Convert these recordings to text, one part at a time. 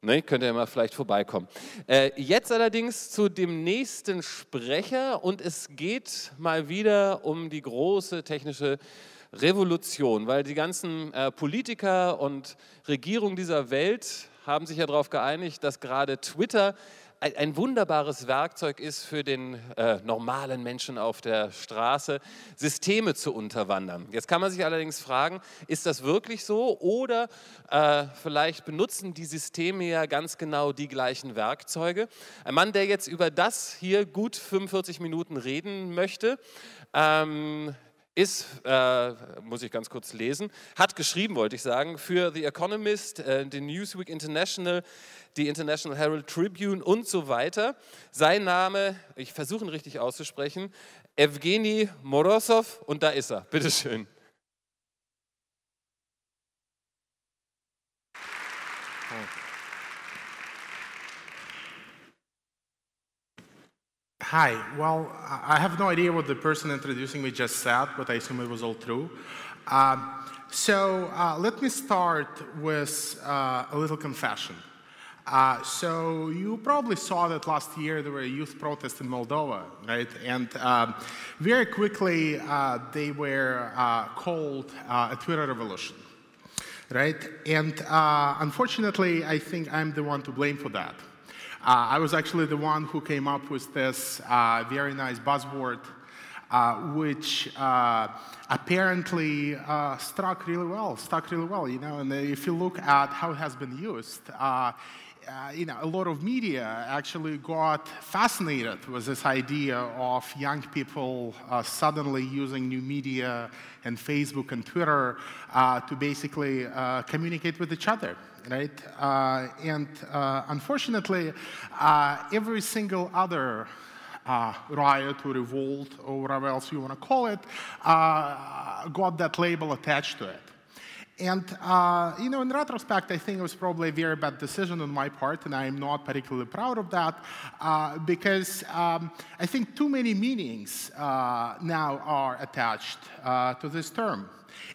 Ne, könnt ihr mal vielleicht vorbeikommen. Jetzt allerdings zu dem nächsten Sprecher und es geht mal wieder um die große technische Revolution, weil die ganzen Politiker und Regierungen dieser Welt haben sich ja darauf geeinigt, dass gerade Twitter ein wunderbares Werkzeug ist für den normalen Menschen auf der Straße, Systeme zu unterwandern. Jetzt kann man sich allerdings fragen, ist das wirklich so oder vielleicht benutzen die Systeme ja ganz genau die gleichen Werkzeuge. Ein Mann, der jetzt über das hier gut 45 Minuten reden möchte, muss ich ganz kurz lesen, hat geschrieben, wollte ich sagen, für The Economist, die Newsweek International, die International Herald Tribune und so weiter. Sein Name, ich versuche ihn richtig auszusprechen, Evgeny Morozov und da ist er. Bitteschön. Hi, well, I have no idea what the person introducing me just said, but I assume it was all true. Let me start with a little confession. So you probably saw that last year there were a youth protest in Moldova, right? And very quickly they were called a Twitter revolution, right? And unfortunately, I think I'm the one to blame for that. I was actually the one who came up with this very nice buzzword, which apparently stuck really well, you know. And if you look at how it has been used, you know, a lot of media actually got fascinated with this idea of young people suddenly using new media and Facebook and Twitter to basically communicate with each other. Right? Unfortunately, every single other riot or revolt or whatever else you want to call it got that label attached to it. And, you know, in retrospect, I think it was probably a very bad decision on my part, and I'm not particularly proud of that, because I think too many meanings now are attached to this term.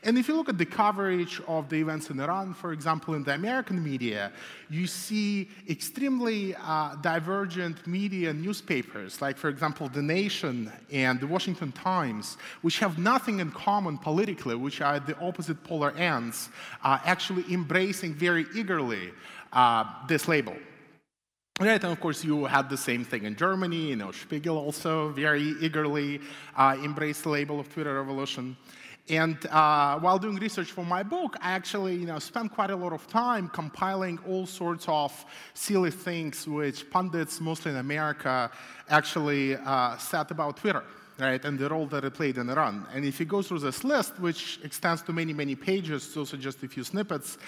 And if you look at the coverage of the events in Iran, for example, in the American media, you see extremely divergent media newspapers, like, for example, The Nation and The Washington Times, which have nothing in common politically, which are the opposite polar ends, actually embracing very eagerly this label. Right, and of course, you had the same thing in Germany. You know, Spiegel also very eagerly embraced the label of Twitter revolution. And while doing research for my book, I actually, you know, spent quite a lot of time compiling all sorts of silly things which pundits, mostly in America, actually said about Twitter, right, and the role that it played in Iran. And if you go through this list, which extends to many, many pages, also just a few snippets,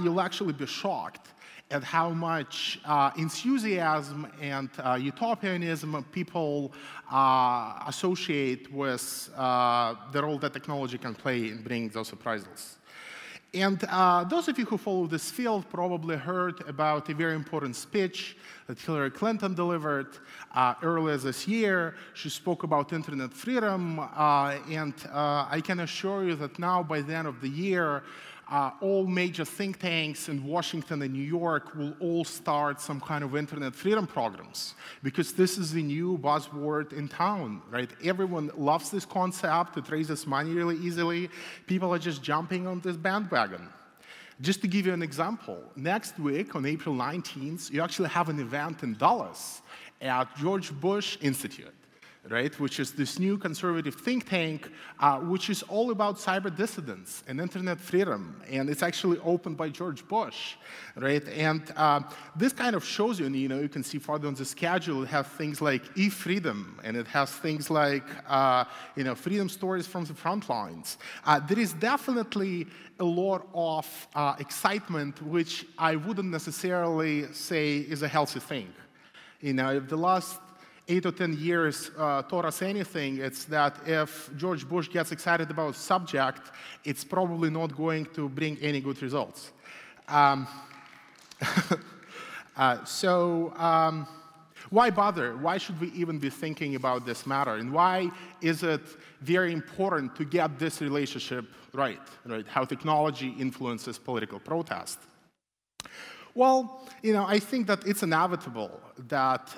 you'll actually be shocked at how much enthusiasm and utopianism people associate with the role that technology can play in bringing those reprisals. And those of you who follow this field probably heard about a very important speech that Hillary Clinton delivered earlier this year. She spoke about internet freedom, and I can assure you that now, by the end of the year, all major think tanks in Washington and New York will all start some kind of internet freedom programs, because this is the new buzzword in town, right? Everyone loves this concept. It raises money really easily. People are just jumping on this bandwagon. Just to give you an example, next week on April 19th, you actually have an event in Dallas at George Bush Institute, right, which is this new conservative think tank, which is all about cyber dissidents and internet freedom, and it's actually opened by George Bush, right? And this kind of shows you, and you know, you can see further on the schedule, it has things like e-freedom, and it has things like, you know, freedom stories from the front lines. There is definitely a lot of excitement, which I wouldn't necessarily say is a healthy thing. You know, if the last 8 or 10 years taught us anything, it's that if George Bush gets excited about a subject, it's probably not going to bring any good results. Why bother? Why should we even be thinking about this matter? And why is it very important to get this relationship right? How technology influences political protest? Well, I think that it's inevitable that,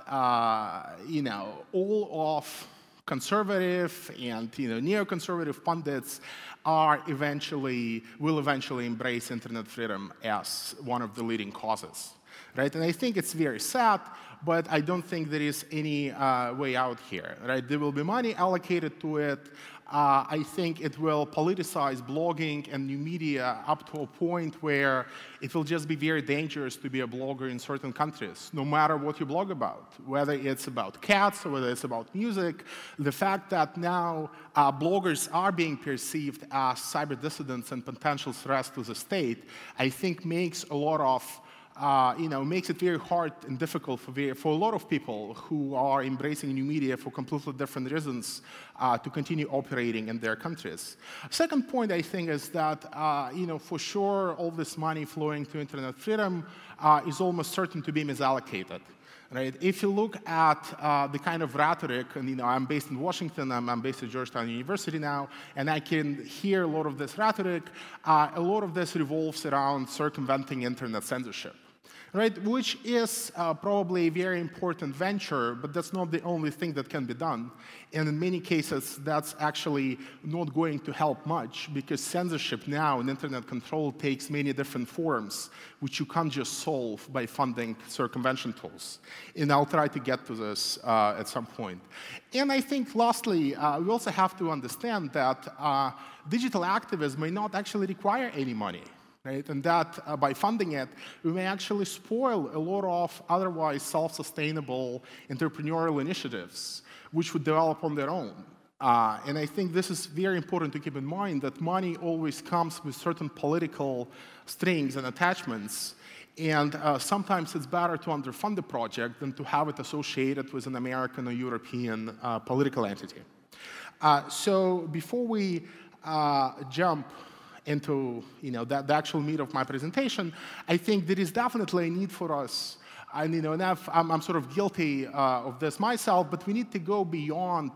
all of conservative and neoconservative pundits will eventually embrace internet freedom as one of the leading causes, right? And I think it's very sad, but I don't think there is any way out here, right? There will be money allocated to it. I think it will politicize blogging and new media up to a point where it will just be very dangerous to be a blogger in certain countries, no matter what you blog about, whether it's about cats or whether it's about music. The fact that now bloggers are being perceived as cyber dissidents and potential threats to the state, I think makes a lot of makes it very hard and difficult for a lot of people who are embracing new media for completely different reasons to continue operating in their countries. Second point, I think, is that, for sure, all this money flowing to internet freedom is almost certain to be misallocated. Right? If you look at the kind of rhetoric, and I'm based in Washington, I'm based at Georgetown University now, and I can hear a lot of this rhetoric. A lot of this revolves around circumventing internet censorship, right? Which is probably a very important venture, but that's not the only thing that can be done. And in many cases, that's actually not going to help much, because censorship now and internet control takes many different forms, which you can't just solve by funding circumvention tools. And I'll try to get to this at some point. And I think, lastly, we also have to understand that digital activism may not actually require any money. Right? And that by funding it, we may actually spoil a lot of otherwise self-sustainable entrepreneurial initiatives, which would develop on their own. And I think this is very important to keep in mind, that money always comes with certain political strings and attachments. And sometimes it's better to underfund the project than to have it associated with an American or European political entity. So before we jump into the actual meat of my presentation, I think there is definitely a need for us, and I'm sort of guilty of this myself, but we need to go beyond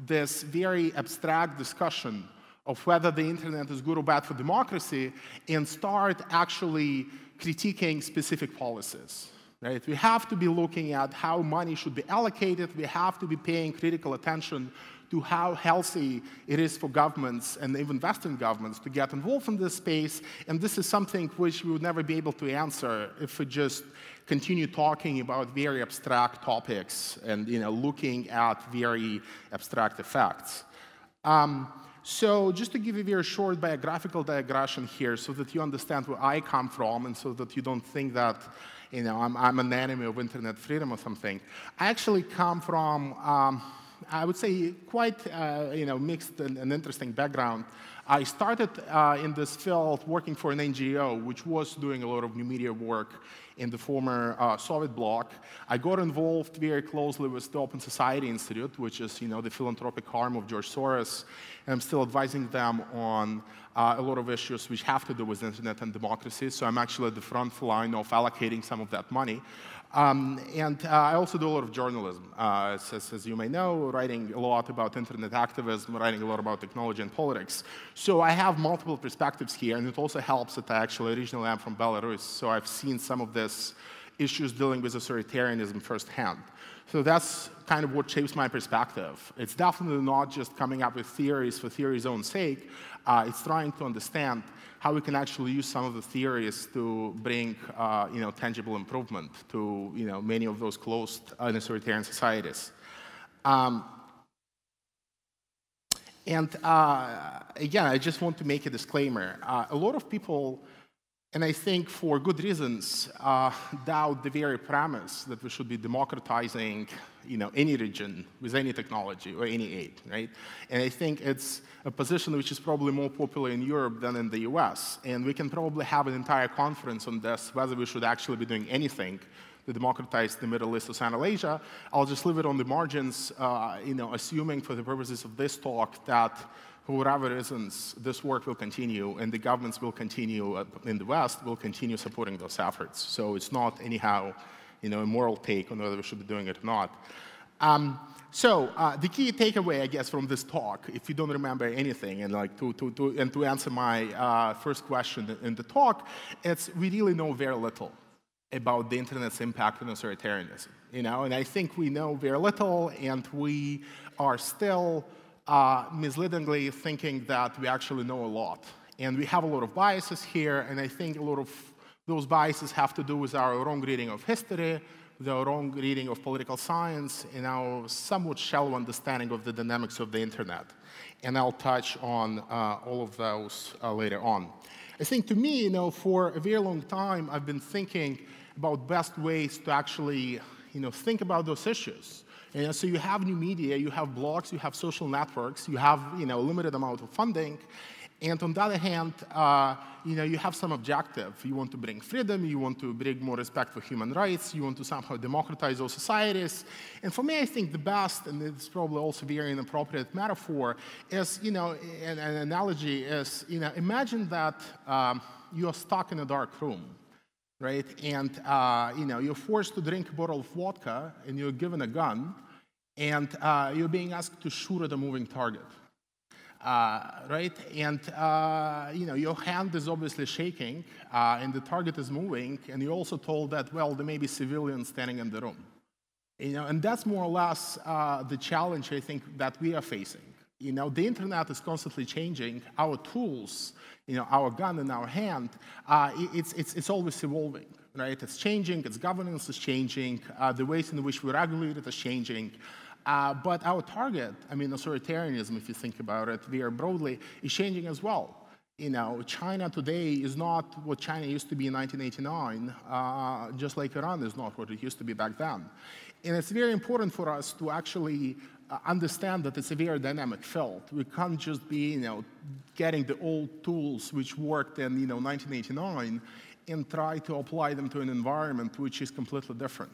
this very abstract discussion of whether the internet is good or bad for democracy and start actually critiquing specific policies. Right? We have to be looking at how money should be allocated. We have to be paying critical attention to how healthy it is for governments and even Western governments to get involved in this space. And this is something which we would never be able to answer if we just continue talking about very abstract topics and looking at very abstract effects. So just to give you a very short biographical digression here so that you understand where I come from and so that you don't think that I'm an enemy of internet freedom or something. I actually come from I would say quite mixed and interesting background. I started in this field working for an NGO, which was doing a lot of new media work in the former Soviet bloc. I got involved very closely with the Open Society Institute, which is the philanthropic arm of George Soros, and I'm still advising them on a lot of issues which have to do with internet and democracy. So I'm actually at the front line of allocating some of that money. And I also do a lot of journalism, as you may know, writing a lot about internet activism, writing a lot about technology and politics. So I have multiple perspectives here, and it also helps that I actually originally am from Belarus, so I've seen some of these issues dealing with authoritarianism firsthand. So that's kind of what shapes my perspective. It's definitely not just coming up with theories for theory's own sake. It's trying to understand how we can actually use some of the theories to bring tangible improvement to many of those closed authoritarian societies. And again, I just want to make a disclaimer. A lot of people, and I think for good reasons, doubt the very premise that we should be democratizing any region with any technology or any aid, right? And I think it's a position which is probably more popular in Europe than in the US. And we can probably have an entire conference on this, whether we should actually be doing anything to democratize the Middle East or Central Asia. I'll just leave it on the margins, assuming for the purposes of this talk that for whatever reasons, this work will continue, and the governments will continue in the West will continue supporting those efforts. So it's not anyhow, a moral take on whether we should be doing it or not. So the key takeaway, I guess, from this talk, if you don't remember anything, and to answer my first question in the talk, it's we really know very little. about the internet's impact on authoritarianism. And I think we know very little, and we are still misleadingly thinking that we actually know a lot. And we have a lot of biases here, and I think a lot of those biases have to do with our wrong reading of history, the wrong reading of political science, and our somewhat shallow understanding of the dynamics of the internet. And I'll touch on all of those later on. I think to me, for a very long time, I've been thinking about best ways to actually, think about those issues. And so you have new media, you have blogs, you have social networks, you have, a limited amount of funding. And on the other hand, you have some objective. You want to bring freedom, you want to bring more respect for human rights, you want to somehow democratize those societies. And for me, I think the best, and it's probably also a very inappropriate metaphor, is, an analogy is, imagine that you're stuck in a dark room, right? And, you're forced to drink a bottle of vodka, and you're given a gun, and you're being asked to shoot at a moving target. Right? And, your hand is obviously shaking, and the target is moving, and you're also told that, well, there may be civilians standing in the room. And that's more or less the challenge, I think, that we are facing. The internet is constantly changing. Our tools, our gun in our hand, it's always evolving, right? It's changing, its governance is changing, the ways in which we regulate it is changing. But our target, authoritarianism, if you think about it very broadly, is changing as well. China today is not what China used to be in 1989, just like Iran is not what it used to be back then. And it's very important for us to actually understand that it's a very dynamic field. We can't just be, getting the old tools which worked in, 1989 and try to apply them to an environment which is completely different.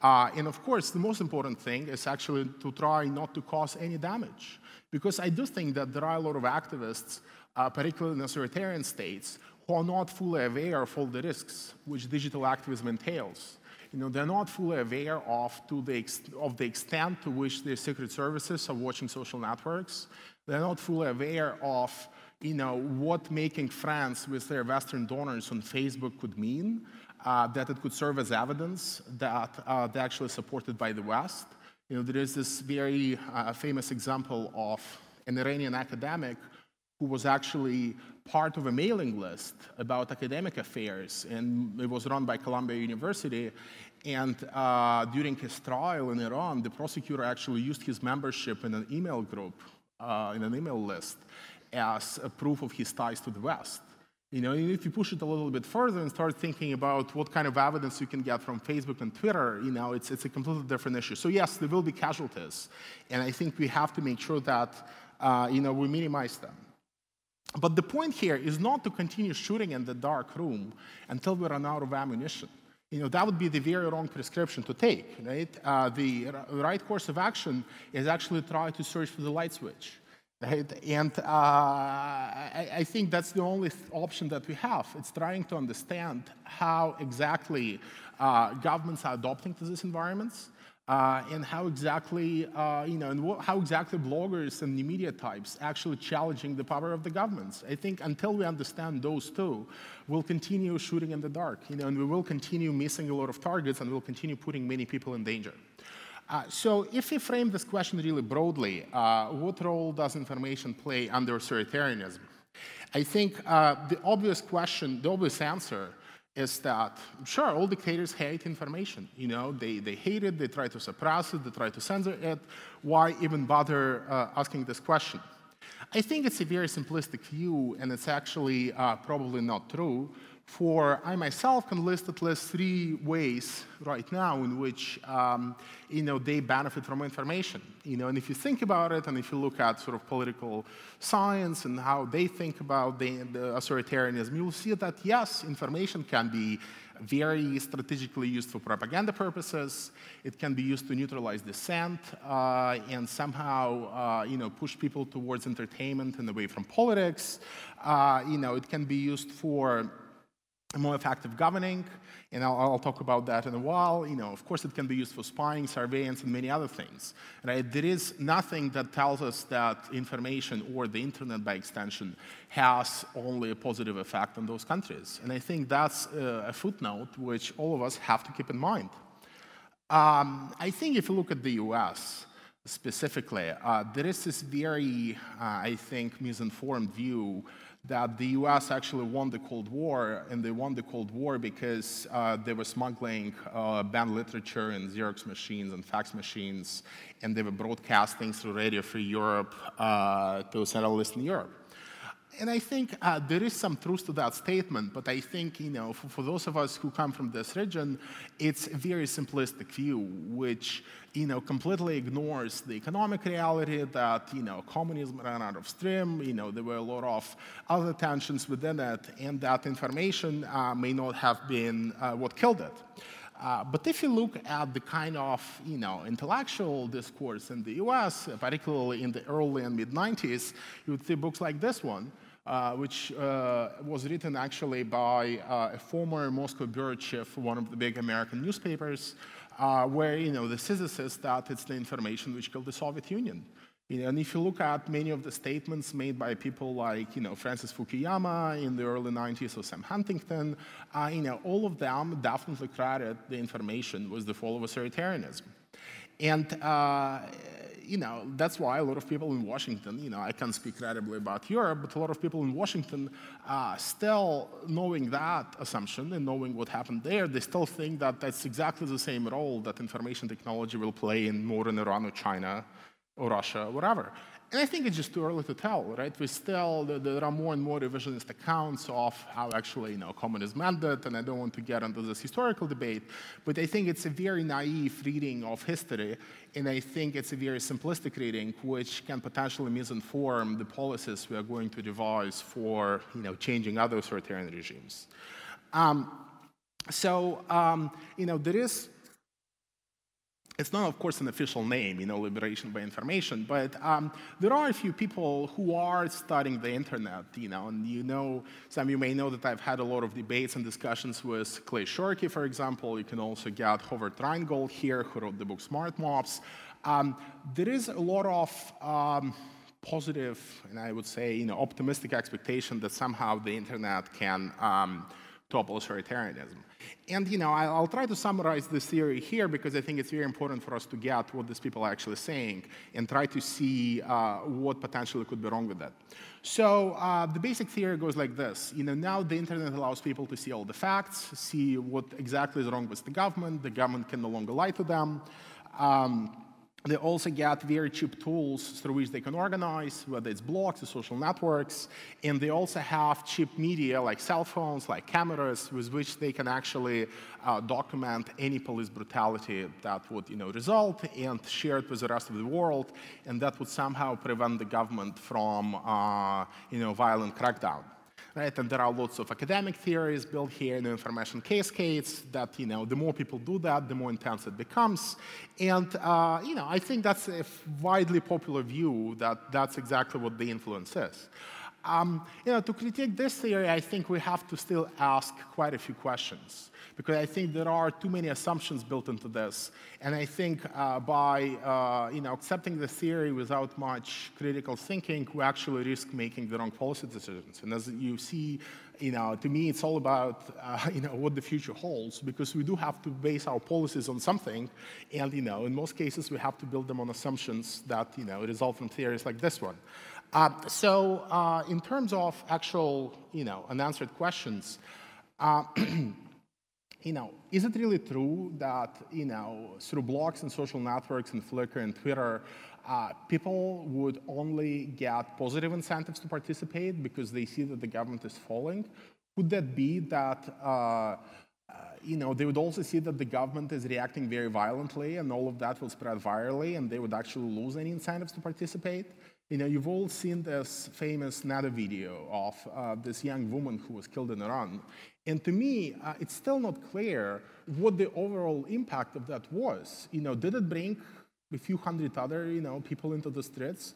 And of course, the most important thing is actually to try not to cause any damage. Because I do think that there are a lot of activists, particularly in authoritarian states, who are not fully aware of all the risks which digital activism entails. They're not fully aware of the extent to which their secret services are watching social networks. They're not fully aware of what making friends with their Western donors on Facebook could mean. That it could serve as evidence that they're actually supported by the West. There is this very famous example of an Iranian academic who was actually part of a mailing list about academic affairs, and it was run by Columbia University. And during his trial in Iran, the prosecutor actually used his membership in an email group, in an email list, as a proof of his ties to the West. If you push it a little bit further and start thinking about what kind of evidence you can get from Facebook and Twitter, it's a completely different issue. So yes, there will be casualties, and I think we have to make sure that we minimize them. But the point here is not to continue shooting in the dark room until we run out of ammunition. That would be the very wrong prescription to take, right? The right course of action is actually try to search for the light switch. Right? And I think that's the only option that we have. It's trying to understand how exactly governments are adopting to these environments, and how exactly, how exactly bloggers and the media types actually challenging the power of the governments. I think until we understand those two, we'll continue shooting in the dark, and we will continue missing a lot of targets, and we'll continue putting many people in danger. So if we frame this question really broadly, what role does information play under authoritarianism? I think the obvious question, the obvious answer is that, sure, all dictators hate information. They hate it, they try to suppress it, they try to censor it. Why even bother asking this question? I think it's a very simplistic view, and it's actually probably not true. For I myself can list at least 3 ways right now in which they benefit from information. And if you think about it, and if you look at sort of political science and how they think about the authoritarianism, you'll see that yes, information can be very strategically used for propaganda purposes. It can be used to neutralize dissent and somehow push people towards entertainment and away from politics. It can be used for more effective governing, and I'll talk about that in a while. Of course, it can be used for spying, surveillance, and many other things. Right? There is nothing that tells us that information or the internet, by extension, has only a positive effect on those countries. And I think that's a footnote which all of us have to keep in mind. I think if you look at the US specifically, there is this very, I think, misinformed view that the US actually won the Cold War, and they won the Cold War because they were smuggling banned literature and Xerox machines and fax machines, and they were broadcasting through Radio Free Europe to Central Eastern Europe. And I think there is some truth to that statement, but I think, for those of us who come from this region, it's a very simplistic view, which, completely ignores the economic reality that, communism ran out of steam, there were a lot of other tensions within it, and that information may not have been what killed it. But if you look at the kind of, intellectual discourse in the US, particularly in the early and mid-90s, you would see books like this one, which was written actually by a former Moscow bureau chief for one of the big American newspapers, where, the thesis is that it's the information which killed the Soviet Union. And if you look at many of the statements made by people like, Francis Fukuyama in the early 90s or Sam Huntington, all of them definitely credit the information with the fall of authoritarianism. And, that's why a lot of people in Washington, I can't speak credibly about Europe, but a lot of people in Washington, still knowing that assumption and knowing what happened there, they still think that that's exactly the same role that information technology will play in modern Iran or China or Russia, or whatever. And I think it's just too early to tell, right? There are more and more revisionist accounts of how actually, communism ended, and I don't want to get into this historical debate, but I think it's a very naive reading of history, and I think it's a very simplistic reading, which can potentially misinform the policies we are going to devise for, changing other authoritarian regimes. There is. It's not, of course, an official name, liberation by information, but there are a few people who are studying the internet, and some of you may know that I've had a lot of debates and discussions with Clay Shorkey, for example. You can also get Howard Rheingold here, who wrote the book Smart Mobs. There is a lot of positive, and I would say, optimistic expectation that somehow the internet can topple authoritarianism. And I'll try to summarize this theory here because I think it's very important for us to get what these people are actually saying and try to see what potentially could be wrong with that. So the basic theory goes like this. Now the internet allows people to see all the facts, see what exactly is wrong with the government. The government can no longer lie to them. They also get very cheap tools through which they can organize, whether it's blogs or social networks. And they also have cheap media like cell phones, like cameras, with which they can actually document any police brutality that would result and share it with the rest of the world. And that would somehow prevent the government from violent crackdown. Right? And there are lots of academic theories built here in the information cascades that, the more people do that, the more intense it becomes. And, I think that's a widely popular view that that's exactly what the influence is. To critique this theory, I think we have to still ask quite a few questions, because I think there are too many assumptions built into this. And I think by accepting the theory without much critical thinking, we actually risk making the wrong policy decisions. And as you see, to me, it's all about what the future holds, because we do have to base our policies on something, and in most cases we have to build them on assumptions that result from theories like this one. In terms of actual unanswered questions, is it really true that through blogs and social networks and Flickr and Twitter, people would only get positive incentives to participate because they see that the government is falling? Could that be that they would also see that the government is reacting very violently, and all of that will spread virally, and they would actually lose any incentives to participate? You've all seen this famous Nada video of this young woman who was killed in Iran. And to me, it's still not clear what the overall impact of that was. Did it bring a few hundred other, people into the streets?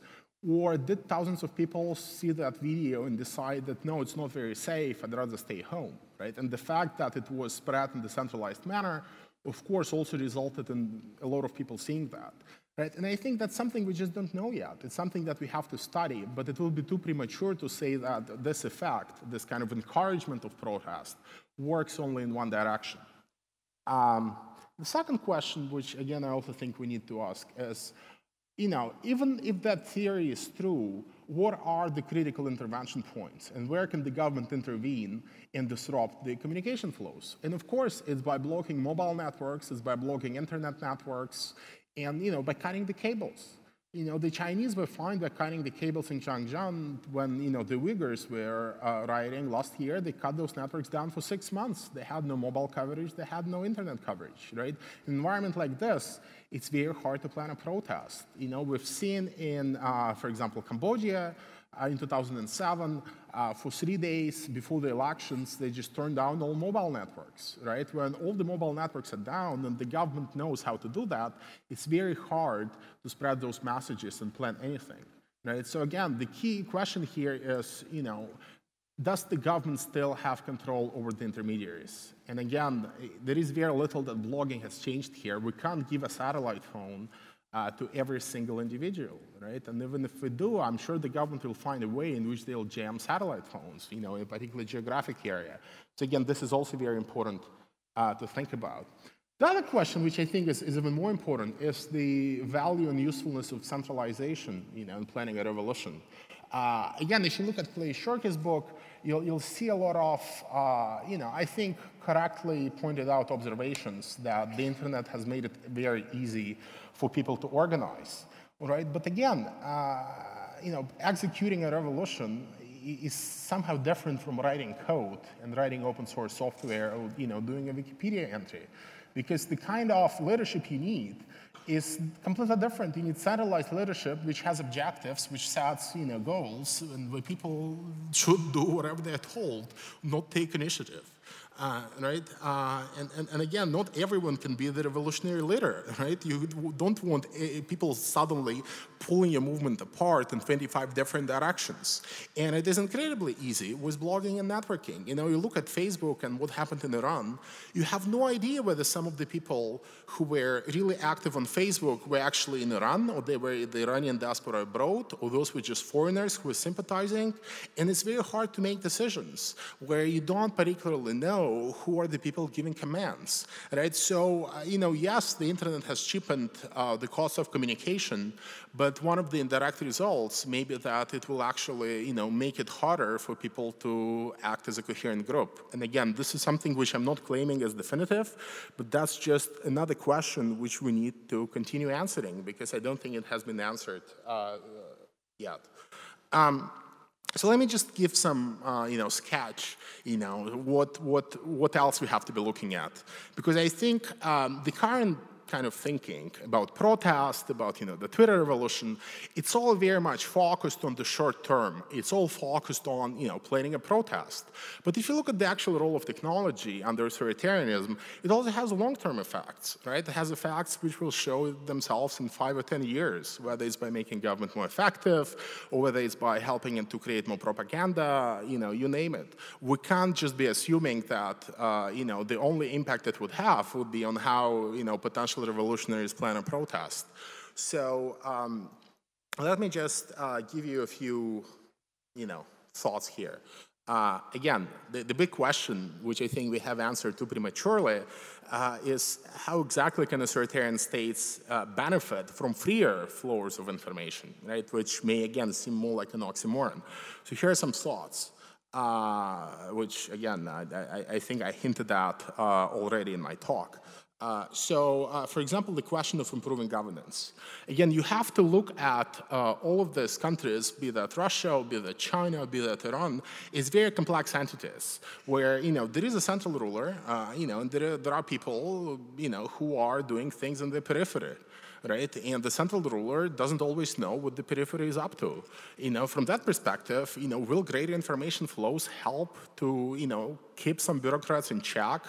Or did thousands of people see that video and decide that, no, it's not very safe, I'd rather stay home, right? And the fact that it was spread in a decentralized manner, of course, also resulted in a lot of people seeing that, right? And I think that's something we just don't know yet. It's something that we have to study, but it will be too premature to say that this effect, this kind of encouragement of protest, works only in one direction. The second question, which again I also think we need to ask, is, even if that theory is true, what are the critical intervention points, and where can the government intervene and disrupt the communication flows? And of course, it's by blocking mobile networks, it's by blocking internet networks, and by cutting the cables. The Chinese were fine by cutting the cables in Zhangjiang when the Uyghurs were rioting last year. They cut those networks down for 6 months. They had no mobile coverage. They had no internet coverage, right? In an environment like this, it's very hard to plan a protest. We've seen in, for example, Cambodia in 2007, for 3 days before the elections, they just turned down all mobile networks, right? When all the mobile networks are down and the government knows how to do that, it's very hard to spread those messages and plan anything, right? So again, the key question here is, does the government still have control over the intermediaries? And again, there is very little that blogging has changed here. We can't give a satellite phone to every single individual, right? And even if we do, I'm sure the government will find a way in which they'll jam satellite phones, in a particular geographic area. So again, this is also very important to think about. The other question, which I think is even more important, is the value and usefulness of centralization, in planning a revolution. Again, if you look at Clay Shirky's book, you'll see a lot of, I think correctly pointed out observations that the internet has made it very easy for people to organize, right? But again, executing a revolution is somehow different from writing code and writing open source software or, doing a Wikipedia entry, because the kind of leadership you need is completely different. You need centralized leadership, which has objectives, which sets, goals, and where people should do whatever they're told, not take initiative. Right? And again, not everyone can be the revolutionary leader, right? You don't want people suddenly pulling your movement apart in 25 different directions. And it is incredibly easy with blogging and networking. You look at Facebook and what happened in Iran, you have no idea whether some of the people who were really active on Facebook were actually in Iran, or they were the Iranian diaspora abroad, or those were just foreigners who were sympathizing. And it's very hard to make decisions where you don't particularly know who are the people giving commands, right? So, yes, the internet has cheapened the cost of communication, but one of the indirect results may be that it will actually, make it harder for people to act as a coherent group. And again, this is something which I'm not claiming as definitive, but that's just another question which we need to continue answering, because I don't think it has been answered yet. So let me just give some, sketch, what else we have to be looking at. Because I think the current kind of thinking about protest, about the Twitter revolution, it's all very much focused on the short term. It's all focused on planning a protest. But if you look at the actual role of technology under authoritarianism, it also has long-term effects, right? It has effects which will show themselves in 5 or 10 years, whether it's by making government more effective, or whether it's by helping it to create more propaganda, you name it. We can't just be assuming that the only impact it would have would be on how potential revolutionaries plan a protest. So let me just give you a few, thoughts here. Again, the big question, which I think we have answered too prematurely, is how exactly can authoritarian states benefit from freer flows of information, right? Which may, again, seem more like an oxymoron. So here are some thoughts. Which, again, I think I hinted at already in my talk. For example, the question of improving governance. Again, you have to look at all of these countries, be that Russia, be that China, be that Iran, is very complex entities where, there is a central ruler, and there are people, who are doing things in the periphery. right? And the central ruler doesn't always know what the periphery is up to. From that perspective, will greater information flows help to, keep some bureaucrats in check,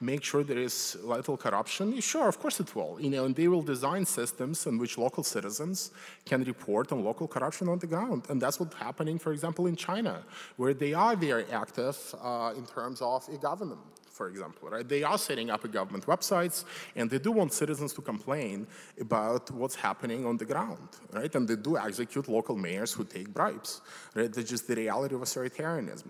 make sure there is little corruption? Sure, of course it will. And they will design systems in which local citizens can report on local corruption on the ground. And that's what's happening, for example, in China, where they are very active in terms of e-government, for example, right? They are setting up government websites, and they do want citizens to complain about what's happening on the ground, right? And they do execute local mayors who take bribes, right? That's just the reality of authoritarianism.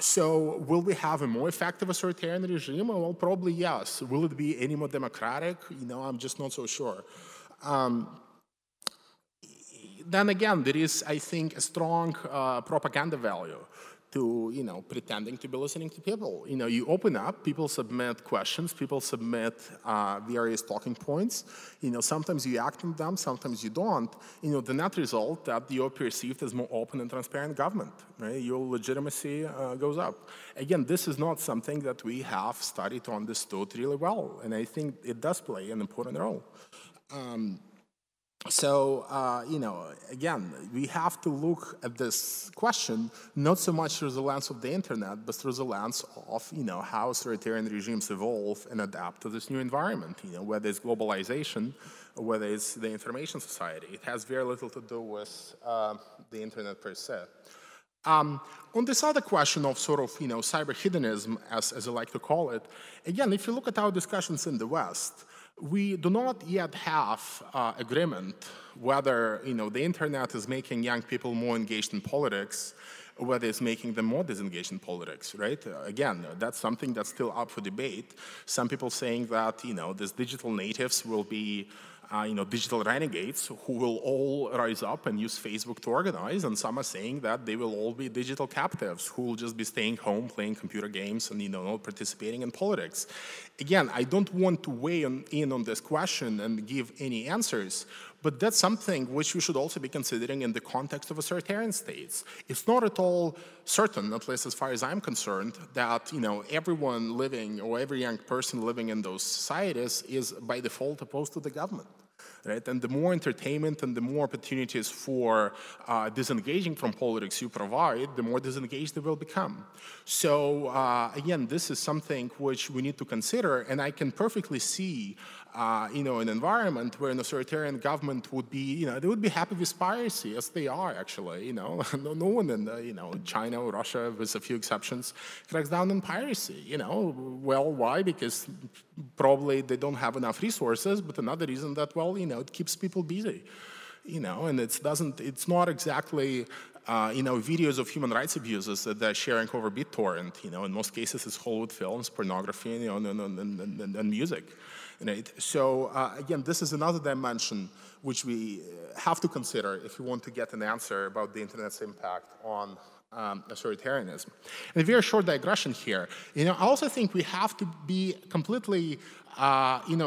So will we have a more effective authoritarian regime? Well, probably yes. Will it be any more democratic? I'm just not so sure. Then again, there is, I think, a strong propaganda value to, pretending to be listening to people. You open up, people submit questions, people submit various talking points. Sometimes you act on them, sometimes you don't. The net result that you're perceived as more open and transparent government, right? Your legitimacy goes up. Again, this is not something that we have studied or understood really well, and I think it does play an important role. So, again, we have to look at this question not so much through the lens of the internet, but through the lens of, how authoritarian regimes evolve and adapt to this new environment, whether it's globalization or whether it's the information society. It has very little to do with the internet per se. On this other question of sort of, cyberhedonism, as I like to call it, again, if you look at our discussions in the West, we do not yet have agreement whether, the internet is making young people more engaged in politics or whether it's making them more disengaged in politics, right? Again, that's something that's still up for debate. Some people saying that, these digital natives will be digital renegades who will all rise up and use Facebook to organize, and some are saying that they will all be digital captives who will just be staying home, playing computer games, and not participating in politics. Again, I don't want to weigh in on this question and give any answers, but that's something which we should also be considering in the context of authoritarian states. It's not at all certain, at least as far as I'm concerned, that everyone living or every young person living in those societies is by default opposed to the government. Right? And the more entertainment and the more opportunities for disengaging from politics you provide, the more disengaged they will become. So again, this is something which we need to consider, and I can perfectly see an environment where an authoritarian government would be, they would be happy with piracy, as they are actually. No one in China or Russia, with a few exceptions, cracks down on piracy. Well, why? Because probably they don't have enough resources, but another reason that, well, it keeps people busy. And it's not exactly videos of human rights abuses that they're sharing over BitTorrent. In most cases, it's Hollywood films, pornography, and music. Right? So again, this is another dimension which we have to consider if we want to get an answer about the internet's impact on authoritarianism. And a very short digression here. I also think we have to be completely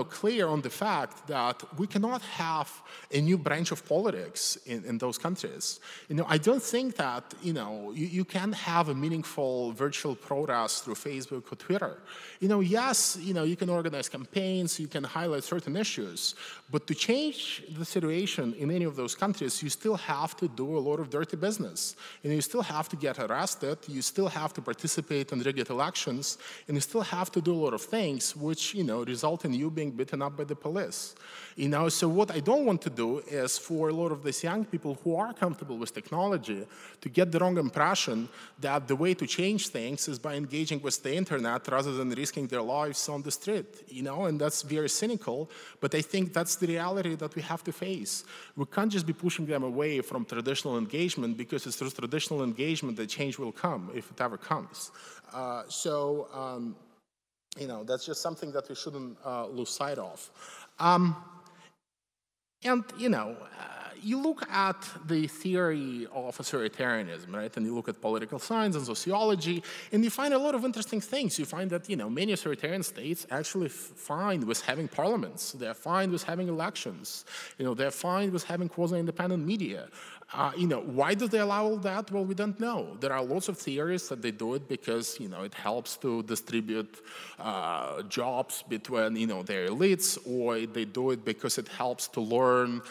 clear on the fact that we cannot have a new branch of politics in those countries. I don't think that, you can have a meaningful virtual protest through Facebook or Twitter. Yes, you can organize campaigns, you can highlight certain issues, but to change the situation in any of those countries, you still have to do a lot of dirty business. You still have to get arrested, you still have to participate in rigged elections, and you still have to do a lot of things which, result in you being beaten up by the police. So what I don't want to do is for a lot of these young people who are comfortable with technology to get the wrong impression that the way to change things is by engaging with the internet rather than risking their lives on the street, and that's very cynical, but I think that's the reality that we have to face. We can't just be pushing them away from traditional engagement because it's through traditional engagement that change will come, if it ever comes. That's just something that we shouldn't lose sight of. you look at the theory of authoritarianism, right? And you look at political science and sociology, and you find a lot of interesting things. You find that, many authoritarian states actually fine with having parliaments. They're fine with having elections. They're fine with having quasi-independent media. Why do they allow all that? Well, we don't know. There are lots of theories that they do it because, it helps to distribute jobs between, their elites, or they do it because it helps to learn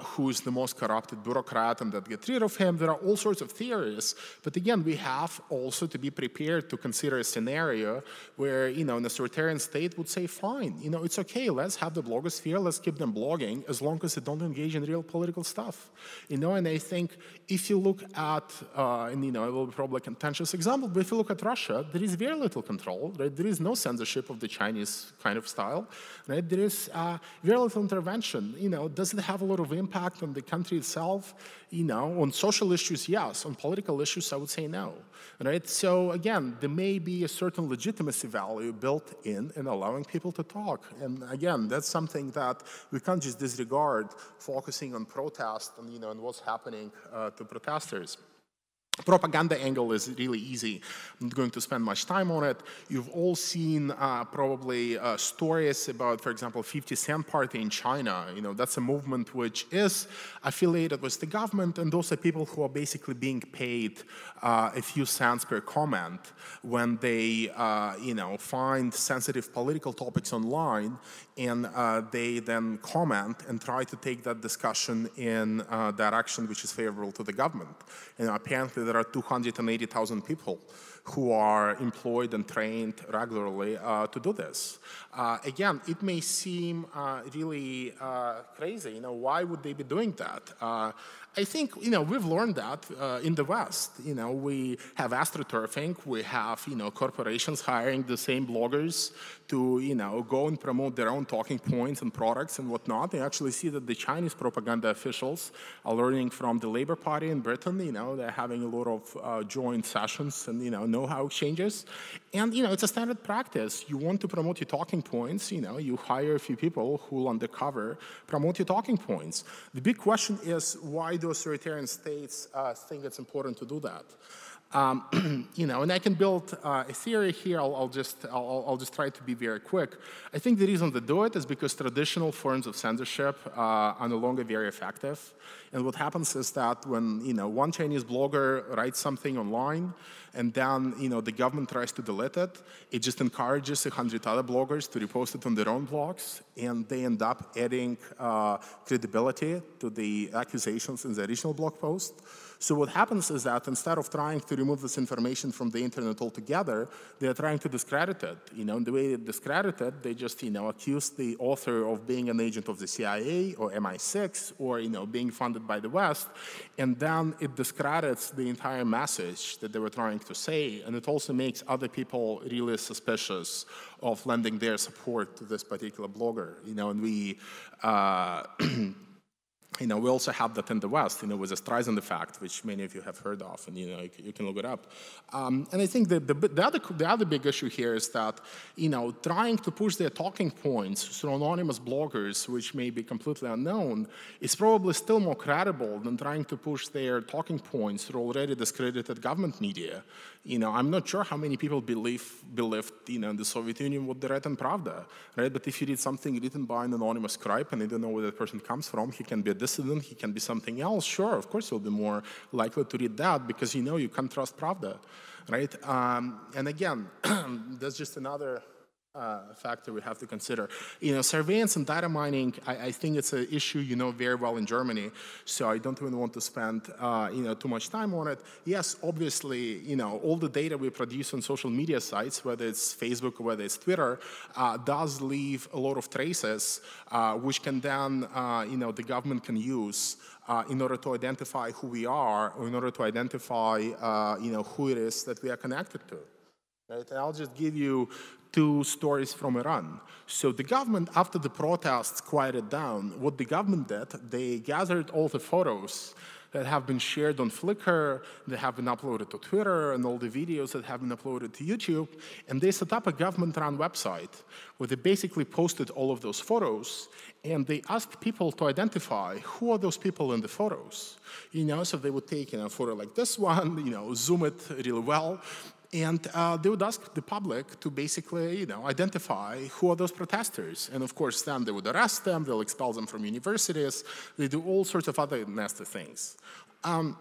who is the most corrupted bureaucrat and that get rid of him. There are all sorts of theories. But again, we have also to be prepared to consider a scenario where, an authoritarian state would say, fine, it's okay, let's have the blogosphere, let's keep them blogging as long as they don't engage in real political stuff. And I think if you look at, and it will be probably a contentious example, but if you look at Russia, there is very little control, right? There is no censorship of the Chinese kind of style, right? There is very little intervention. Does it have a lot of impact on the country itself? On social issues, yes. On political issues, I would say no, right? So again, there may be a certain legitimacy value built in allowing people to talk. And again, that's something that we can't just disregard, focusing on protest and, and what's happening to protesters. Propaganda angle is really easy. I'm not going to spend much time on it. You've all seen probably stories about, for example, 50 Cent Party in China. That's a movement which is affiliated with the government, and those are people who are basically being paid a few cents per comment when they, find sensitive political topics online, and they then comment and try to take that discussion in direction which is favorable to the government. Apparently there are 280,000 people who are employed and trained regularly to do this. Again, it may seem really crazy. Why would they be doing that? I think, we've learned that in the West. We have astroturfing, we have, corporations hiring the same bloggers to, go and promote their own talking points and products and whatnot. They actually see that the Chinese propaganda officials are learning from the Labour Party in Britain. They're having a lot of joint sessions and, know-how exchanges. And, it's a standard practice. You want to promote your talking points, you hire a few people who will undercover promote your talking points. The big question is, why do authoritarian states think it's important to do that? And I can build a theory here. I'll just try to be very quick. I think the reason they do it is because traditional forms of censorship are no longer very effective. And what happens is that when one Chinese blogger writes something online, and then the government tries to delete it, it just encourages 100 other bloggers to repost it on their own blogs, and they end up adding credibility to the accusations in the original blog post. So what happens is that instead of trying to remove this information from the internet altogether, they're trying to discredit it. And the way they discredit it, they just accuse the author of being an agent of the CIA or MI6 or being funded by the West, and then it discredits the entire message that they were trying to say, and it also makes other people really suspicious of lending their support to this particular blogger. And we we also have that in the West, with the Streisand effect, which many of you have heard of, and you can look it up. And I think that the other big issue here is that trying to push their talking points through anonymous bloggers, which may be completely unknown, is probably still more credible than trying to push their talking points through already discredited government media. I'm not sure how many people believed in the Soviet Union what they read in Pravda, right? But if you read something written by an anonymous scribe and you don't know where that person comes from, he can be a dissident, he can be something else. Sure, of course you'll be more likely to read that because you can't trust Pravda, right? And again, that's just another factor we have to consider. Surveillance and data mining, I think it's an issue very well in Germany, so I don't even want to spend too much time on it. Yes, obviously, all the data we produce on social media sites, whether it's Facebook or whether it's Twitter, does leave a lot of traces, which can then, the government can use in order to identify who we are, or in order to identify, who it is that we are connected to. Right? And I'll just give you two stories from Iran. So the government, after the protests quieted down, what the government did, they gathered all the photos that have been shared on Flickr, that have been uploaded to Twitter, and all the videos that have been uploaded to YouTube. And they set up a government-run website where they basically posted all of those photos, and they asked people to identify who are those people in the photos. So they would take a photo like this one, zoom it really well, and they would ask the public to basically, identify who are those protesters. And of course, then they would arrest them, they'll expel them from universities, they do all sorts of other nasty things. And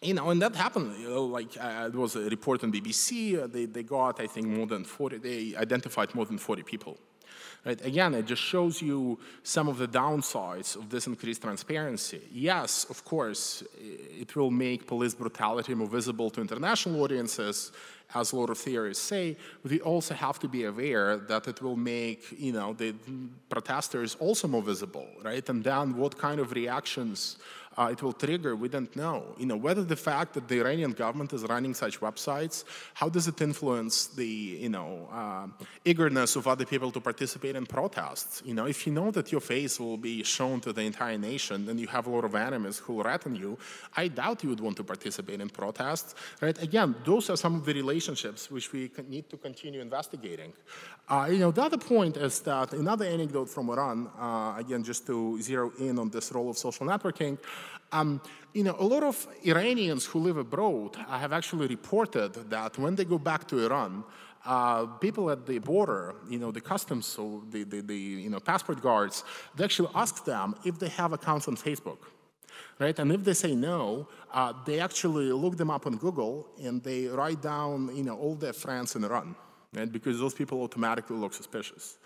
that happened, it was a report on BBC, they got, I think, they identified more than 40 people. Right? Again, it just shows you some of the downsides of this increased transparency. Yes, of course, it will make police brutality more visible to international audiences, as a lot of theorists say, but we also have to be aware that it will make, the protesters also more visible, right? And then what kind of reactions it will trigger, we don't know. Whether the fact that the Iranian government is running such websites, how does it influence the, eagerness of other people to participate in protests? If you know that your face will be shown to the entire nation and you have a lot of enemies who will threaten you, I doubt you would want to participate in protests, right? Again, those are some of the relationships which we need to continue investigating. The other point is that another anecdote from Iran, again, just to zero in on this role of social networking, a lot of Iranians who live abroad have actually reported that when they go back to Iran, people at the border, the customs, so the passport guards, they actually ask them if they have accounts on Facebook. Right? And if they say no, they actually look them up on Google and they write down, all their friends in Iran, right? Because those people automatically look suspicious.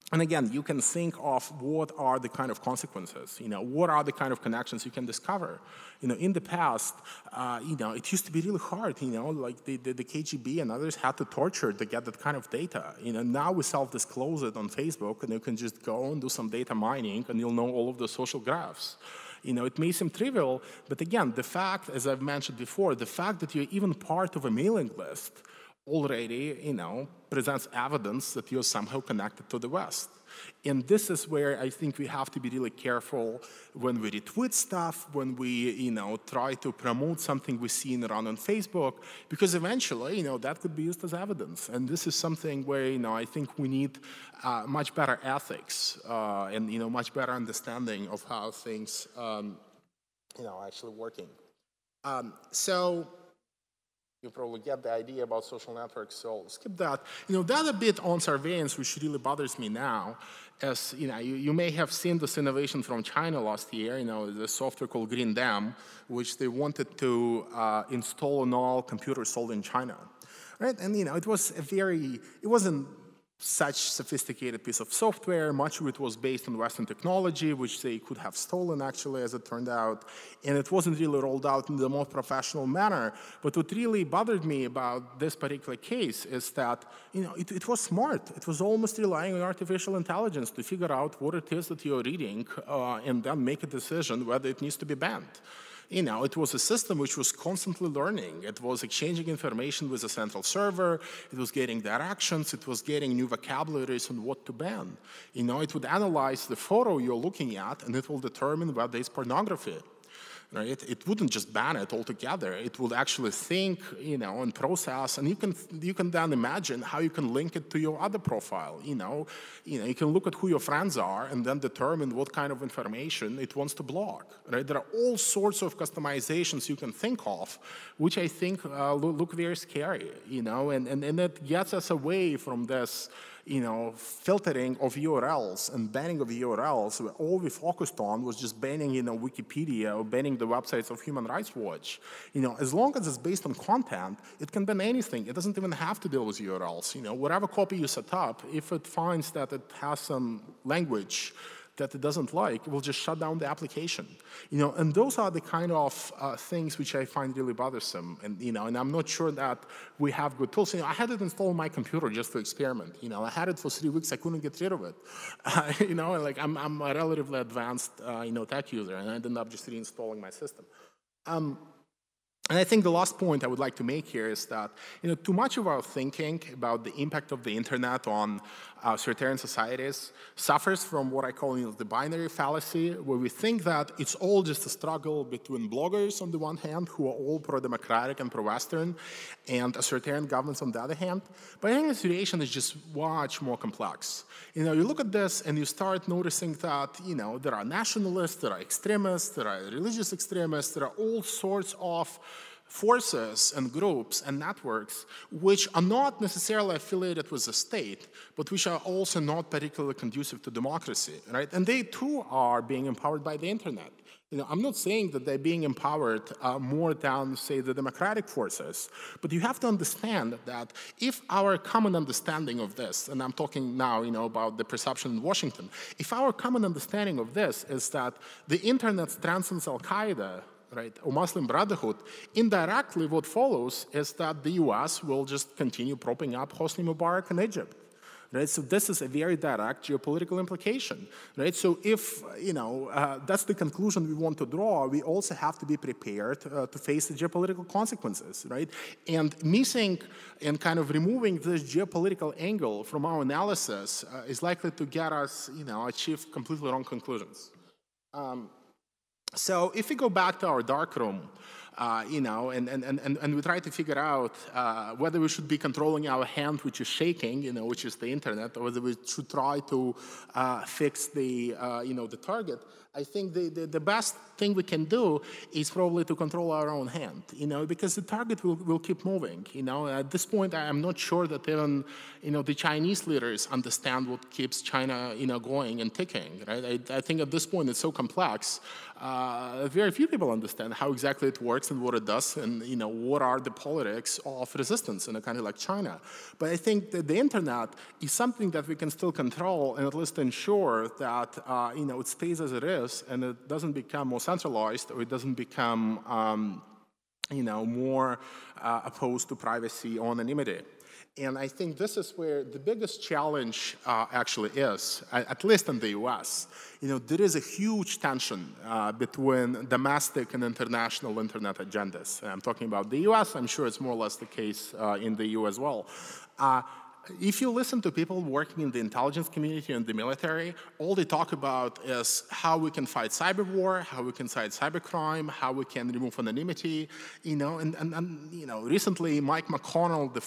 And again, you can think of what are the kind of consequences, what are the kind of connections you can discover. In the past, it used to be really hard, like the KGB and others had to torture to get that kind of data. Now we self-disclose it on Facebook and you can just go and do some data mining and you'll know all of the social graphs. It may seem trivial, but again, the fact, as I've mentioned before, the fact that you're even part of a mailing list already, presents evidence that you're somehow connected to the West. And this is where I think we have to be really careful when we retweet stuff, when we, try to promote something we see in Iran on Facebook, because eventually, that could be used as evidence. And this is something where, I think we need much better ethics and, much better understanding of how things, actually working. So you probably get the idea about social networks, so I'll skip that. The other bit on surveillance, which really bothers me now, is, you may have seen this innovation from China last year, the software called Green Dam, which they wanted to install on all computers sold in China, right? And, it was it wasn't such sophisticated piece of software. Much of it was based on Western technology, which they could have stolen, actually, as it turned out. And it wasn't really rolled out in the most professional manner. But what really bothered me about this particular case is that, it was smart. It was almost relying on artificial intelligence to figure out what it is that you're reading and then make a decision whether it needs to be banned. It was a system which was constantly learning. It was exchanging information with a central server. It was getting directions. It was getting new vocabularies on what to ban. It would analyze the photo you're looking at, and it will determine whether it's pornography. Right? It wouldn't just ban it altogether. It would actually think, and process, and you can then imagine how you can link it to your other profile. You can look at who your friends are and then determine what kind of information it wants to block. Right? There are all sorts of customizations you can think of, which I think look very scary. And it gets us away from this, filtering of URLs and banning of URLs, where all we focused on was just banning, Wikipedia or banning the websites of Human Rights Watch. As long as it's based on content, it can ban anything. It doesn't even have to deal with URLs. Whatever copy you set up, if it finds that it has some language that it doesn't like, it will just shut down the application. And those are the kind of things which I find really bothersome. And and I'm not sure that we have good tools. I had it installed on my computer just to experiment. I had it for 3 weeks. I couldn't get rid of it. I'm a relatively advanced tech user, and I ended up just reinstalling my system. And I think the last point I would like to make here is that, too much of our thinking about the impact of the internet on authoritarian societies suffers from what I call the binary fallacy, where we think that it's all just a struggle between bloggers on the one hand, who are all pro-democratic and pro-Western, and authoritarian governments on the other hand. But I think the situation is just much more complex. You look at this and you start noticing that, there are nationalists, there are extremists, there are religious extremists, there are all sorts of forces and groups and networks which are not necessarily affiliated with the state, but which are also not particularly conducive to democracy, right? And they too are being empowered by the internet. I'm not saying that they're being empowered more than, say, the democratic forces, but you have to understand that if our common understanding of this, and I'm talking now, about the perception in Washington, if our common understanding of this is that the internet transcends Al-Qaeda, right, or Muslim Brotherhood, indirectly what follows is that the US will just continue propping up Hosni Mubarak in Egypt. Right? So this is a very direct geopolitical implication. Right? So if that's the conclusion we want to draw, we also have to be prepared to face the geopolitical consequences. Right? And missing and kind of removing this geopolitical angle from our analysis is likely to get us achieve completely wrong conclusions. So if we go back to our darkroom, and we try to figure out whether we should be controlling our hand, which is shaking, which is the internet, or whether we should try to fix the, the target. I think the best thing we can do is probably to control our own hand, because the target will keep moving. At this point, I'm not sure that even, the Chinese leaders understand what keeps China, going and ticking, right? I think at this point it's so complex. Very few people understand how exactly it works and what it does, and what are the politics of resistance in a country like China. But I think that the internet is something that we can still control and at least ensure that it stays as it is, and it doesn't become more centralized, or it doesn't become more opposed to privacy or anonymity. And I think this is where the biggest challenge actually is, at least in the US. There is a huge tension between domestic and international internet agendas. And I'm talking about the US. I'm sure it's more or less the case in the EU as well. If you listen to people working in the intelligence community and the military, all they talk about is how we can fight cyber war, how we can fight cybercrime, how we can remove anonymity, recently Mike McConnell, the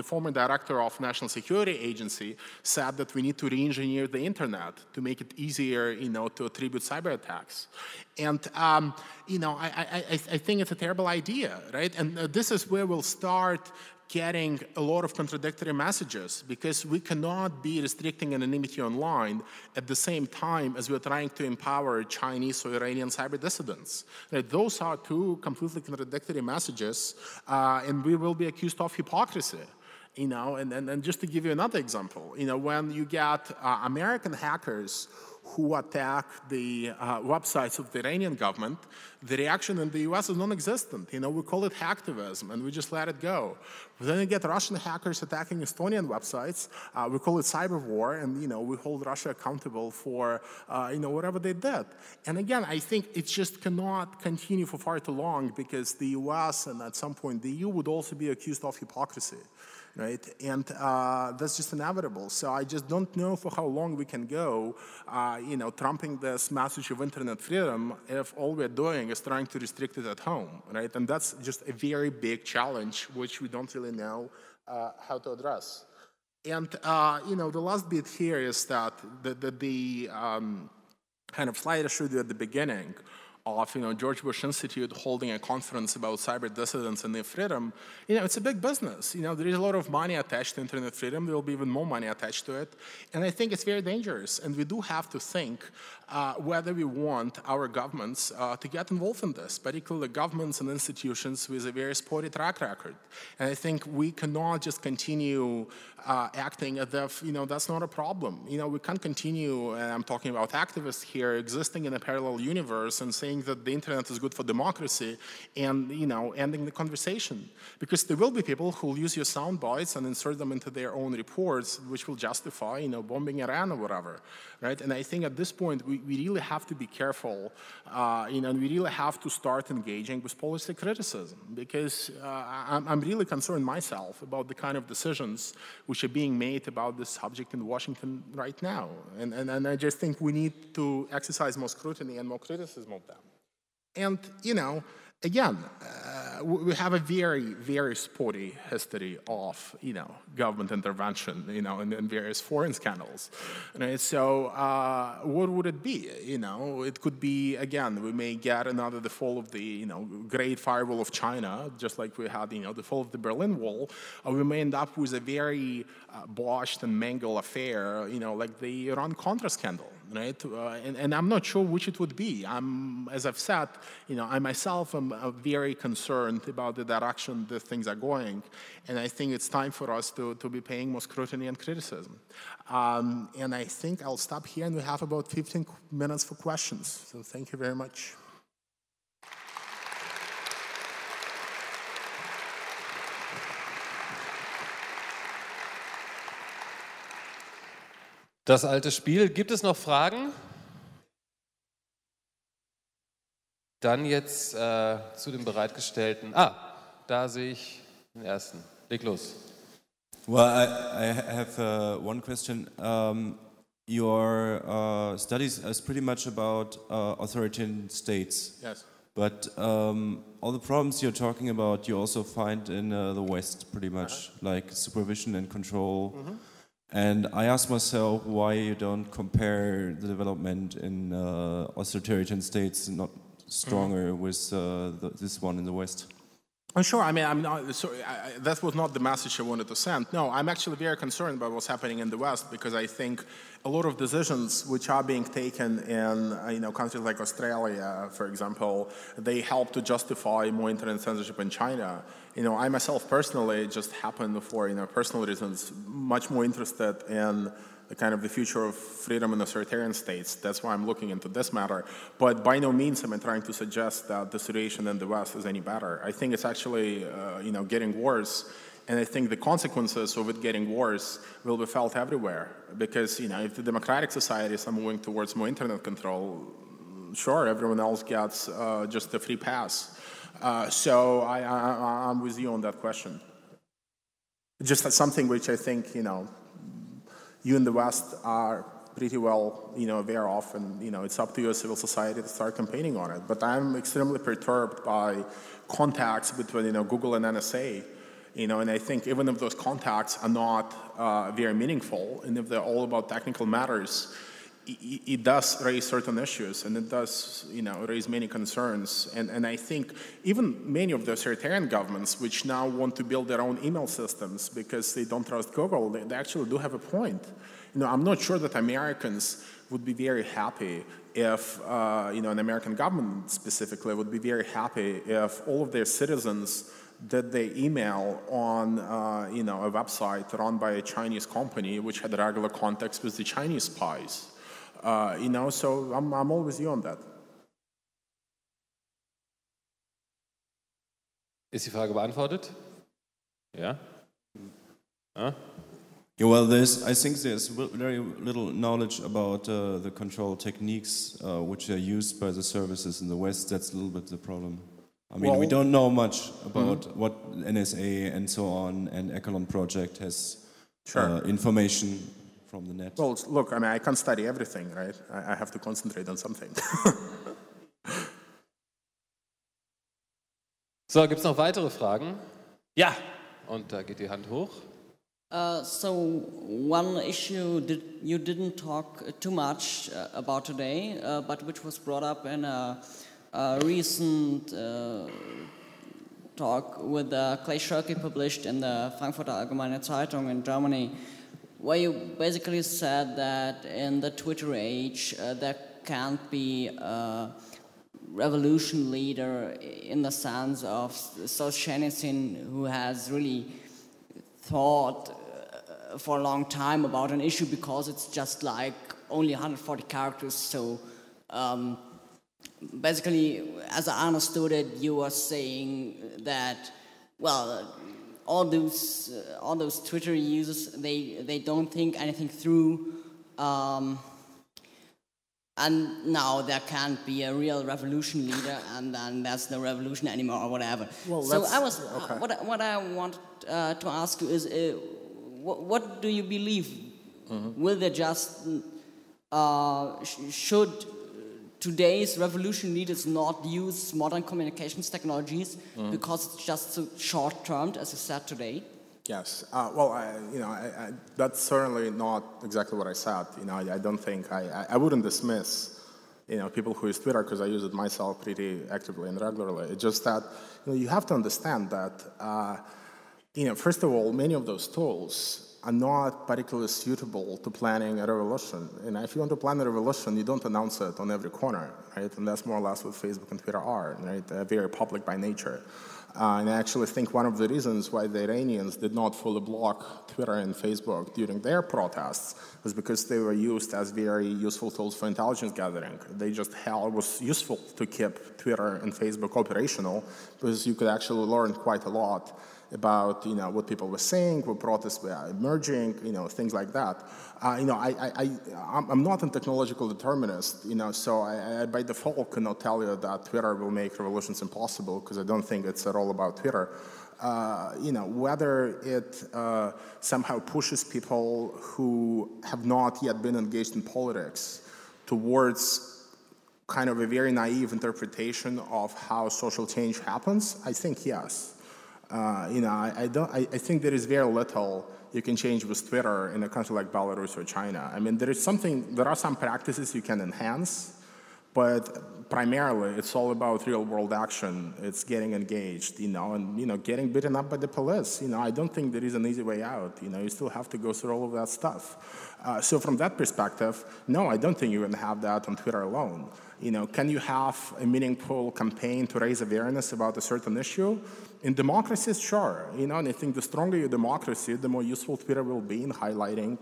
former director of National Security Agency, said that we need to re-engineer the internet to make it easier, to attribute cyber attacks. And, I think it's a terrible idea, right? And this is where we'll start getting a lot of contradictory messages, because we cannot be restricting anonymity online at the same time as we're trying to empower Chinese or Iranian cyber dissidents. Right? Those are two completely contradictory messages, and we will be accused of hypocrisy. And just to give you another example, when you get American hackers who attack the websites of the Iranian government, the reaction in the US is non-existent. We call it hacktivism, and we just let it go. But then you get Russian hackers attacking Estonian websites. We call it cyber war, and we hold Russia accountable for whatever they did. And again, I think it just cannot continue for far too long, because the US and at some point the EU would also be accused of hypocrisy. Right? And that's just inevitable. So I just don't know for how long we can go, trumping this message of internet freedom if all we're doing is trying to restrict it at home, right? And that's just a very big challenge, which we don't really know how to address. And, the last bit here is that the kind of slide I showed you at the beginning of George Bush Institute holding a conference about cyber dissidents and their freedom, it's a big business. There is a lot of money attached to internet freedom. There will be even more money attached to it. And I think it's very dangerous. And we do have to think whether we want our governments to get involved in this, particularly governments and institutions with a very spotty track record. And I think we cannot just continue acting as if, that's not a problem. We can't continue, and I'm talking about activists here, existing in a parallel universe and saying saying that the internet is good for democracy and, ending the conversation. Because there will be people who will use your sound bites and insert them into their own reports, which will justify, bombing Iran or whatever, right? And I think at this point, we really have to be careful, and we really have to start engaging with policy criticism, because I'm really concerned myself about the kind of decisions which are being made about this subject in Washington right now. And I just think we need to exercise more scrutiny and more criticism of them. And, again, we have a very, very spotty history of, government intervention, in various foreign scandals. Right? So what would it be? It could be, again, we may get another the fall of the, Great Firewall of China, just like we had, the fall of the Berlin Wall, or we may end up with a very botched and mangled affair, like the Iran-Contra scandal. Right? And I'm not sure which it would be. As I've said, I myself am very concerned about the direction that things are going, and I think it's time for us to be paying more scrutiny and criticism. And I think I'll stop here, and we have about 15 minutes for questions. So thank you very much. Das alte Spiel. Gibt es noch Fragen? Dann jetzt zu dem bereitgestellten. Da sehe ich den ersten. Leg los. Well, I have one question. Your studies is pretty much about authoritarian states. Yes. But all the problems you're talking about, you also find in the West, pretty much, like supervision and control. And I ask myself why you don't compare the development in authoritarian states not stronger with this one in the West. Sure. I mean, I'm not. Sorry, that was not the message I wanted to send. No, I'm actually very concerned about what's happening in the West, because I think a lot of decisions which are being taken in countries like Australia, for example, they help to justify more internet censorship in China. I myself personally just happen, for personal reasons, much more interested in the kind of the future of freedom in authoritarian states. That's why I'm looking into this matter. But by no means am I trying to suggest that the situation in the West is any better. I think it's actually, getting worse. And I think the consequences of it getting worse will be felt everywhere. Because, if the democratic societies are moving towards more internet control, sure, everyone else gets just a free pass. So I'm with you on that question. Just something which I think, you in the West are pretty well, aware of, and, it's up to your civil society to start campaigning on it. But I'm extremely perturbed by contacts between, Google and NSA, and I think even if those contacts are not very meaningful, and if they're all about technical matters, it does raise certain issues, and it does, raise many concerns. And I think even many of the authoritarian governments, which now want to build their own email systems because they don't trust Google, they actually do have a point. I'm not sure that Americans would be very happy if, an American government specifically would be very happy if all of their citizens did their email on, a website run by a Chinese company which had regular contacts with the Chinese spies. So I'm all with you on that. Ist die Frage beantwortet? Ja? Yeah, well, I think there's very little knowledge about the control techniques which are used by the services in the West. That's a little bit the problem. I mean, we don't know much about what NSA and so on, and Echelon Project has information from the net. Well, look, I mean, I can't study everything, right? I have to concentrate on something. So, gibt es noch weitere Fragen? Ja, und da geht die Hand hoch. So one issue you didn't talk too much about today, but which was brought up in a recent talk with Clay Shirky published in the Frankfurter Allgemeine Zeitung in Germany, where you basically said that in the Twitter age there can't be a revolution leader in the sense of Solzhenitsyn, who has really thought for a long time about an issue, because it's just like only 140 characters, so basically, as I understood it, you were saying that, well, all those Twitter users, they don't think anything through, and now there can't be a real revolution leader, and then there's no revolution anymore, or whatever. Well, so I was, okay. what I want to ask you is, what do you believe? Will they just should today's revolution leaders not use modern communications technologies because it's just so short-term, as you said today? Yes. Well, that's certainly not exactly what I said. I don't think I wouldn't dismiss, people who use Twitter, because I use it myself pretty actively and regularly. It's just that you have to understand that first of all, many of those tools are not particularly suitable to planning a revolution. If you want to plan a revolution, you don't announce it on every corner, right? And that's more or less what Facebook and Twitter are, right? They're very public by nature. And I actually think one of the reasons why the Iranians did not fully block Twitter and Facebook during their protests was because they were used as very useful tools for intelligence gathering. They just it was useful to keep Twitter and Facebook operational because you could actually learn quite a lot about what people were saying, what protests were emerging, things like that. I'm not a technological determinist, so I by default cannot tell you that Twitter will make revolutions impossible, because I don't think it's at all about Twitter. Whether it somehow pushes people who have not yet been engaged in politics towards kind of a very naive interpretation of how social change happens, I think yes. I think there is very little you can change with Twitter in a country like Belarus or China. I mean, there are some practices you can enhance, but primarily it's all about real-world action. It's getting engaged, and getting beaten up by the police. I don't think there is an easy way out. You still have to go through all of that stuff. So from that perspective, no, I don't think you can have that on Twitter alone. Can you have a meaningful campaign to raise awareness about a certain issue? In democracies, sure. And I think the stronger your democracy, the more useful Twitter will be in highlighting,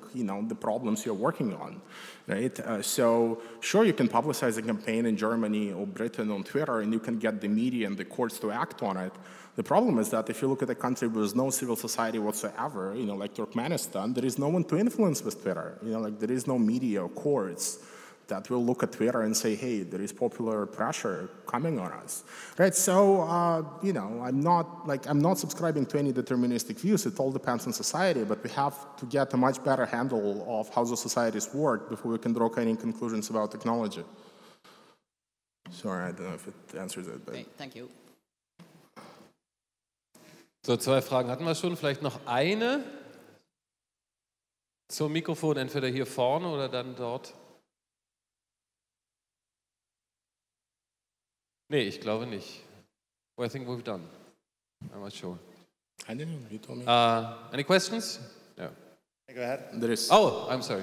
the problems you're working on, right? So sure, you can publicize a campaign in Germany or Britain on Twitter, and you can get the media and the courts to act on it. The problem is that if you look at a country with no civil society whatsoever, like Turkmenistan, there is no one to influence with Twitter. There is no media or courts that will look at Twitter and say, hey, there is popular pressure coming on us, right? So, I'm not subscribing to any deterministic views. It all depends on society, but we have to get a much better handle of how the societies work before we can draw any conclusions about technology. Sorry, I don't know if it answers it. But... Okay, thank you. So, 2 Fragen hatten wir schon. Vielleicht noch eine zum Mikrofon, entweder hier vorne oder dann dort. Nee, ich glaube nicht. Well, I think we've done. I'm not sure. I don't know. You told me. Any questions? No. Hey, go ahead. There is. Oh, I'm sorry.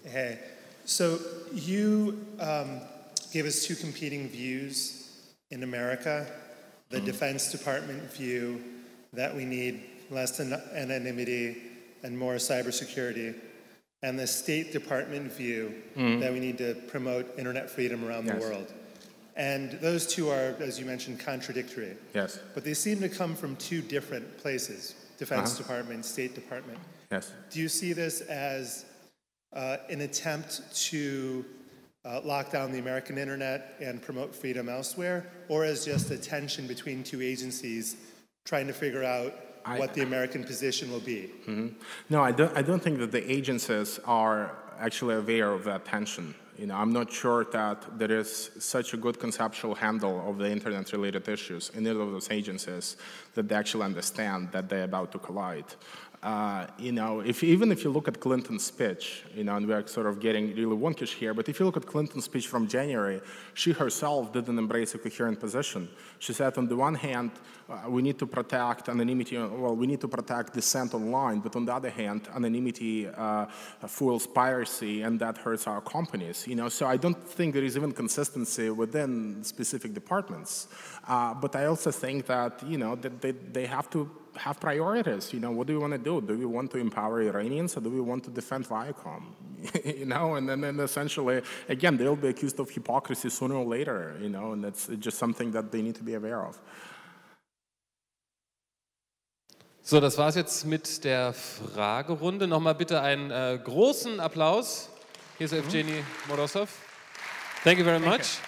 Hey, so you gave us 2 competing views in America. The Defense Department view that we need less anonymity and more cybersecurity, and the State Department view that we need to promote internet freedom around the world. And those 2 are, as you mentioned, contradictory. Yes. But they seem to come from 2 different places, Defense Department, State Department. Yes. Do you see this as an attempt to lock down the American internet and promote freedom elsewhere, or as just a tension between 2 agencies trying to figure out what the American position will be? No, I don't think that the agencies are actually aware of that tension. I'm not sure that there is such a good conceptual handle of the internet-related issues in either of those agencies that they actually understand that they're about to collide. Even if you look at Clinton's speech, and we're sort of getting really wonkish here, but if you look at Clinton's speech from January, she herself didn't embrace a coherent position. She said, on the one hand, we need to protect anonymity, well, we need to protect dissent online, but on the other hand, anonymity fuels piracy, and that hurts our companies, you know? So I don't think there is even consistency within specific departments. But I also think that, you know, that they have to have priorities. You know, what do we want to do? Do we want to empower Iranians, or do we want to defend Viacom? You know, and then essentially, again, they'll be accused of hypocrisy sooner or later, you know, and that's just something that they need to be aware of. So, das war's jetzt mit der Fragerunde. Nochmal bitte einen großen Applaus. Hier ist Evgeny Morozov. Thank you very much.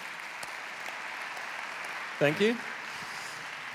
Thank you.